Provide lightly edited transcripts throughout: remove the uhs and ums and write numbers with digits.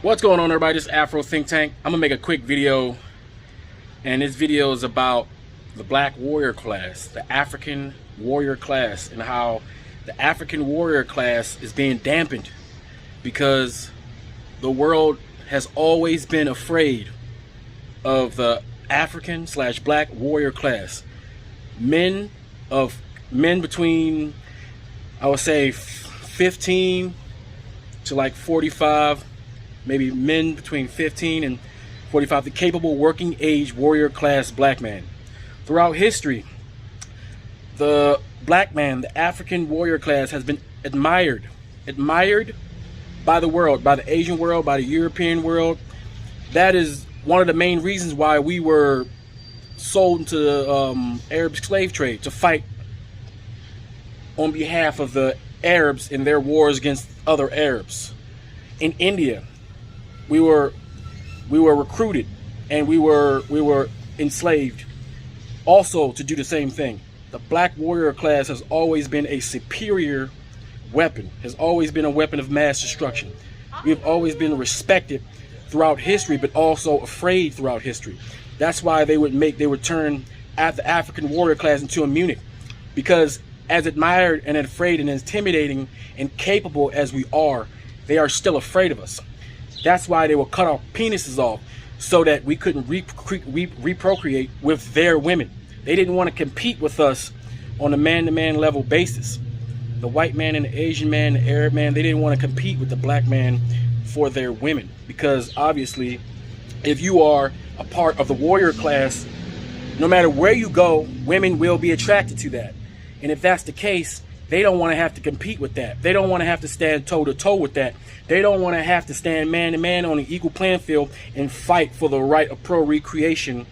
What's going on, everybody? This is Afro Think Tank. I'm gonna make a quick video, and this video is about the black warrior class, the African warrior class, and how the African warrior class is being dampened because the world has always been afraid of the African / black warrior class. Men between, I would say, 15 to like 45, maybe men between 15 and 45, the capable working age warrior class black man. Throughout history, the black man, the African warrior class, has been admired by the world, by the Asian world, by the European world. That is one of the main reasons why we were sold into the Arab slave trade, to fight on behalf of the Arabs in their wars against other Arabs. In India, we were recruited and we were enslaved also to do the same thing. The black warrior class has always been a superior weapon, has always been a weapon of mass destruction. We have always been respected throughout history, but also afraid throughout history. That's why they would turn at the African warrior class into a eunuch, because as admired and afraid and intimidating and capable as we are, they are still afraid of us. That's why they will cut our penises off so that we couldn't reprocreate with their women. They didn't want to compete with us on a man-to-man level basis. The white man and the Asian man, the Arab man, they didn't want to compete with the black man for their women, because obviously if you are a part of the warrior class, no matter where you go, women will be attracted to that. And if that's the case, they don't want to have to compete with that. They don't want to have to stand toe-to-toe with that. They don't want to have to stand man-to-man on an equal playing field and fight for the right of pro-recreation,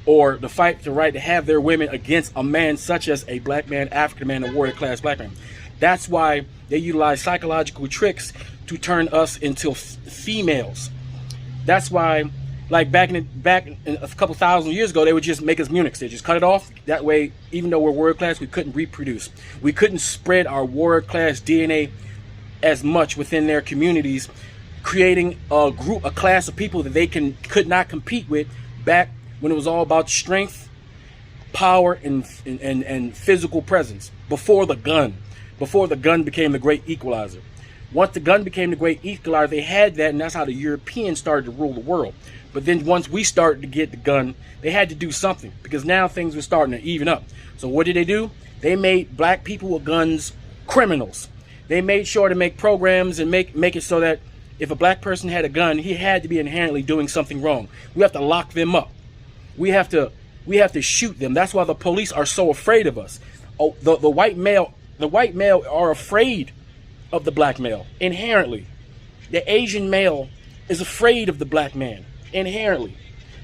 or the right to have their women against a man such as a black man, African man, a warrior class black man. That's why they utilize psychological tricks to turn us into females. That's why, like back in a couple thousand years ago, they would just make us eunuchs. They just cut it off. That way, even though we're warrior class, we couldn't reproduce. We couldn't spread our warrior class DNA as much within their communities, creating a class of people that they could not compete with back when it was all about strength, power, and physical presence. Before the gun became the great equalizer. Once the gun became the great equalizer, they had that, and that's how the Europeans started to rule the world. But then once we started to get the gun, they had to do something, because now things were starting to even up. So what did they do? They made black people with guns criminals. They made sure to make programs and make it so that if a black person had a gun, he had to be inherently doing something wrong. We have to lock them up. We have to shoot them. That's why the police are so afraid of us. Oh, the white male are afraid of the black male inherently. The Asian male is afraid of the black man inherently.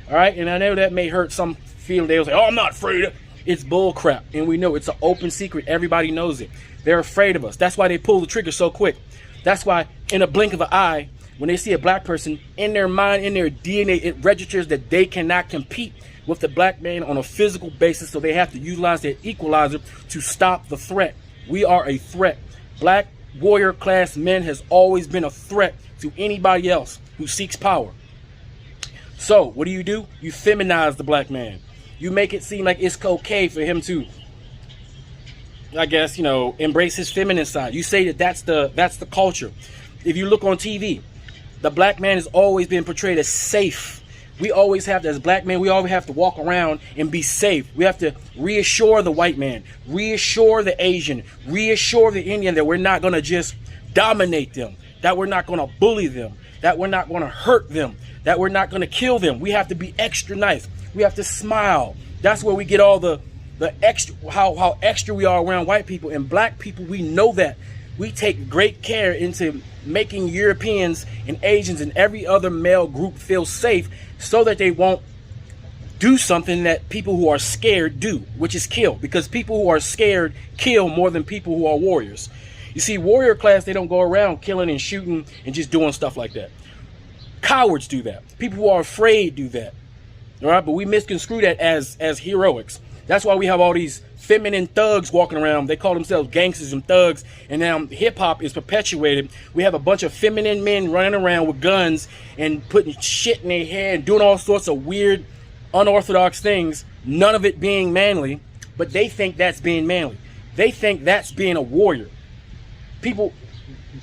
All right, and I know that may hurt some feeling. They'll say, "Oh, I'm not afraid of." It's bull crap, and we know it's an open secret. Everybody knows it. They're afraid of us. That's why they pull the trigger so quick. That's why in a blink of an eye, when they see a black person, in their mind, in their DNA, it registers that they cannot compete with the black man on a physical basis, so they have to utilize their equalizer to stop the threat. We are a threat. Black warrior class men has always been a threat to anybody else who seeks power. So what do? You feminize the black man. You make it seem like it's okay for him to, I guess, embrace his feminine side. You say that's the culture. If you look on TV, the black man has always been portrayed as safe. We always have to, as black men, we always have to walk around and be safe. We have to reassure the white man, reassure the Asian, reassure the Indian that we're not going to just dominate them, that we're not going to bully them, that we're not going to hurt them, that we're not going to kill them. We have to be extra nice. We have to smile. That's where we get all the extra, how extra we are around white people. And black people, we know that. We take great care into making Europeans and Asians and every other male group feel safe, so that they won't do something that people who are scared do, which is kill. Because people who are scared kill more than people who are warriors. You see, warrior class, they don't go around killing and shooting and just doing stuff like that. Cowards do that. People who are afraid do that. All right, but we misconstrue that as heroics. That's why we have all these feminine thugs walking around. They call themselves gangsters and thugs. And now hip-hop is perpetuated. We have a bunch of feminine men running around with guns and putting shit in their hair and doing all sorts of weird, unorthodox things. None of it being manly. But they think that's being manly. They think that's being a warrior. People,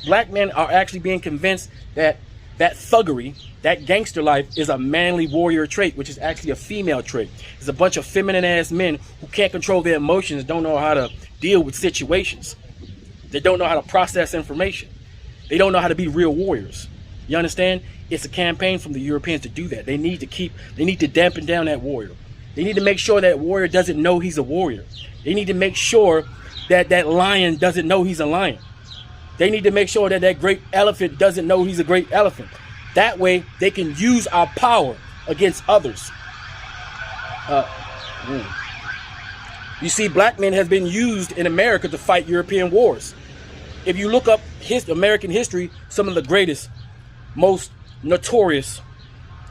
black men are actually being convinced that that thuggery, that gangster life is a manly warrior trait, which is actually a female trait. It's a bunch of feminine ass men who can't control their emotions, don't know how to deal with situations. They don't know how to process information. They don't know how to be real warriors. You understand? It's a campaign from the Europeans to do that. They need to dampen down that warrior. They need to make sure that warrior doesn't know he's a warrior. They need to make sure that that lion doesn't know he's a lion. They need to make sure that that great elephant doesn't know he's a great elephant. That way, they can use our power against others. You see, black men have been used in America to fight European wars. If you look up American history, some of the greatest, most notorious,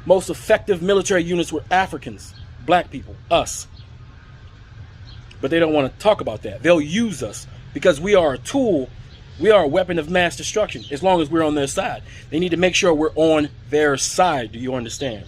most effective military units were Africans, black people, us. But they don't want to talk about that. They'll use us because we are a tool. We are a weapon of mass destruction as long as we're on their side. They need to make sure we're on their side. Do you understand?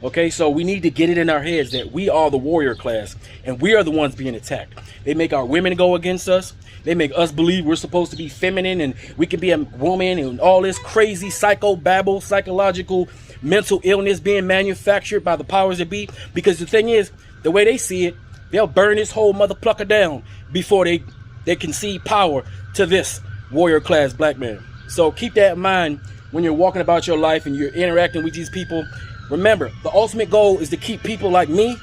Okay, so we need to get it in our heads that we are the warrior class and we are the ones being attacked. They make our women go against us. They make us believe we're supposed to be feminine and we can be a woman and all this crazy psychobabble, psychological, mental illness being manufactured by the powers that be. Because the thing is, the way they see it, they'll burn this whole mother plucker down before they concede power to this warrior class black man. So keep that in mind when you're walking about your life and you're interacting with these people. Remember, the ultimate goal is to keep people like me,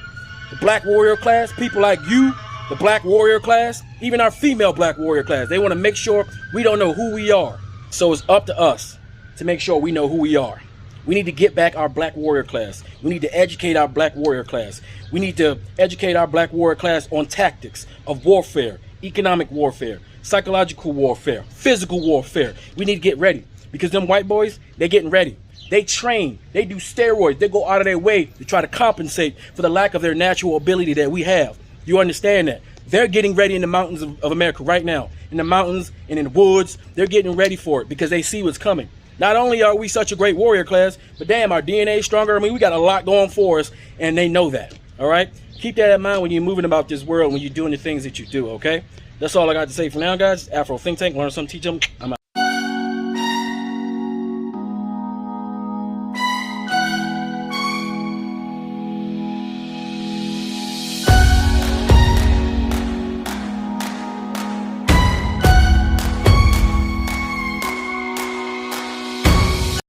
the black warrior class, people like you, the black warrior class, even our female black warrior class. They want to make sure we don't know who we are. So it's up to us to make sure we know who we are. We need to get back our black warrior class. We need to educate our black warrior class. We need to educate our black warrior class on tactics of warfare, economic warfare, psychological warfare, physical warfare. We need to get ready because them white boys, they're getting ready. They train, they do steroids, they go out of their way to try to compensate for the lack of their natural ability that we have. You understand that? They're getting ready in the mountains of America right now. In the mountains and in the woods, they're getting ready for it because they see what's coming. Not only are we such a great warrior class, but damn, our DNA is stronger. I mean, we got a lot going for us and they know that, all right? Keep that in mind when you're moving about this world, when you're doing the things that you do, okay? That's all I got to say for now, guys. Afro Think Tank. Learn something, teach them. I'm out.